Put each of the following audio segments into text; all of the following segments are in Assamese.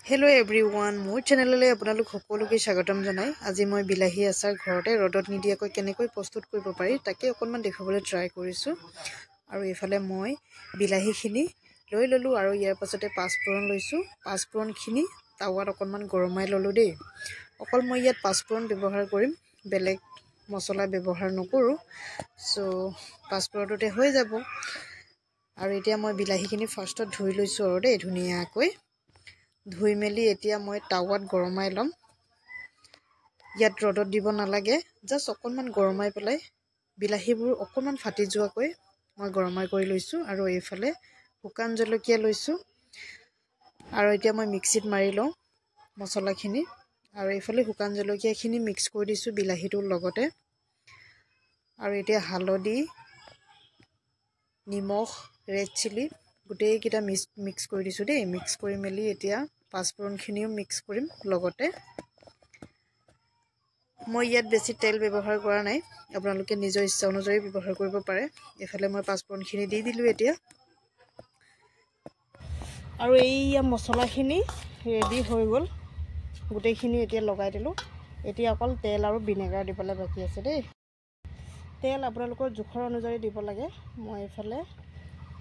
Hello everyone, মোৰ চেনেললৈ আপোনালোক সকলোকে স্বাগতম জনাই। আজি মই বিলাহী আচাৰ ঘৰতে ৰদত নিদিয়াকৈ কেনেকৈ প্ৰস্তুত কৰিব পাৰি তাকে অকনমান দেখাবলৈ ট্ৰাই কৰিছো। আৰু এফালে মই বিলাহীখিনি লৈ ললো আৰু ইয়াৰ পাছতে পাঁচফোৰণ লৈছো। পাঁচফোৰণখিনি তাৱাত অকনমান গৰমাই ললো দেই। অকল মই ইয়াত পাঁচফোৰণ ব্যৱহাৰ কৰিম, বেলেগ মছলা ব্যৱহাৰ নকৰো। সো পাঁচফোৰণতে হৈ যাব। আৰু এতিয়া মই বিলাহীখিনি ফাৰ্ষ্টত ধুই লৈছো আৰু দেই ধুনীয়াকৈ। ধুই মেলি এতিয়া মই তাৱাত গৰমাই লম। ইয়াত ৰদত দিব নালাগে, জাস্ট অকনমান গৰমাই পেলাই বিলাহীবোৰ অকনমান ফাটি যোৱাকৈ মই গৰমাই কৰি লৈছো। আৰু এইফালে শুকান জলকীয়া লৈছো আৰু এতিয়া মই মিক্সিত মাৰি লওঁ মছলাখিনি। আৰু এইফালে শুকান জলকীয়াখিনি মিক্স কৰি দিছো বিলাহীটোৰ লগতে। আৰু এতিয়া হালধি, নিমখ, ৰেড চিলি গোটেই কিটা মিক্স কৰি দিছো দেই। মিক্স কৰি মেলি এতিয়া পাঁচফোৰণখিনিও মিক্স কৰিম লগতে। মই ইয়াত বেছি তেল ব্যৱহাৰ কৰা নাই, আপোনালোকে নিজৰ ইচ্ছা অনুযায়ী ব্যৱহাৰ কৰিব পাৰে। এফালে মই পাঁচফোৰণখিনি দি দিলো এতিয়া। আৰু এইয়া মছলাখিনি ৰেডি হৈ গ'ল, গোটেইখিনি এতিয়া লগাই দিলো। এতিয়া অকল তেল আৰু ভিনেগাৰ দিবলৈ বাকী আছে দেই। তেল আপোনালোকৰ জোখৰ অনুযায়ী দিব লাগে। মই এফালে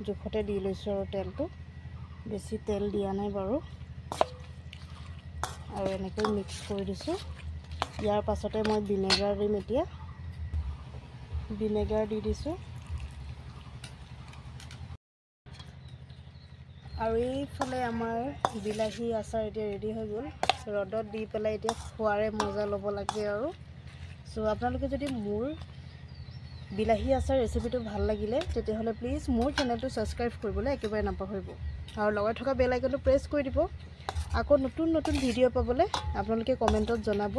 জোখতে দি লৈছো আৰু তেলটো, বেছি তেল দিয়া নাই বাৰু। আৰু এনেকৈ মিক্স কৰি দিছো। ইয়াৰ পাছতে মই ভিনেগাৰ দিম এতিয়া। ভিনেগাৰ দি দিছো। আৰু এইফালে আমাৰ বিলাহী আচাৰ এতিয়া ৰেডি হৈ গ'ল। ৰদত দি পেলাই এতিয়া খোৱাৰে মজা ল'ব লাগে আৰু। সো আপোনালোকে যদি মোৰ বিলাহী আচাৰ ৰেচিপিটো ভাল লাগিলে তেতিয়াহ'লে প্লিজ মোৰ চেনেলটো ছাবস্ক্ৰাইব কৰিবলৈ একেবাৰে নাপাহৰিব। আৰু লগত থকা বেল আইকনটো প্ৰেছ কৰি দিব। আকৌ নতুন নতুন ভিডিঅ' পাবলৈ আপোনালোকে কমেণ্টত জনাব।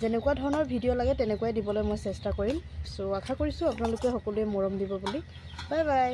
যেনেকুৱা ধৰণৰ ভিডিঅ' লাগে তেনেকুৱাই দিবলৈ মই চেষ্টা কৰিম। সো আশা কৰিছোঁ আপোনালোকে সকলোৱে মৰম দিব বুলি। Bye bye.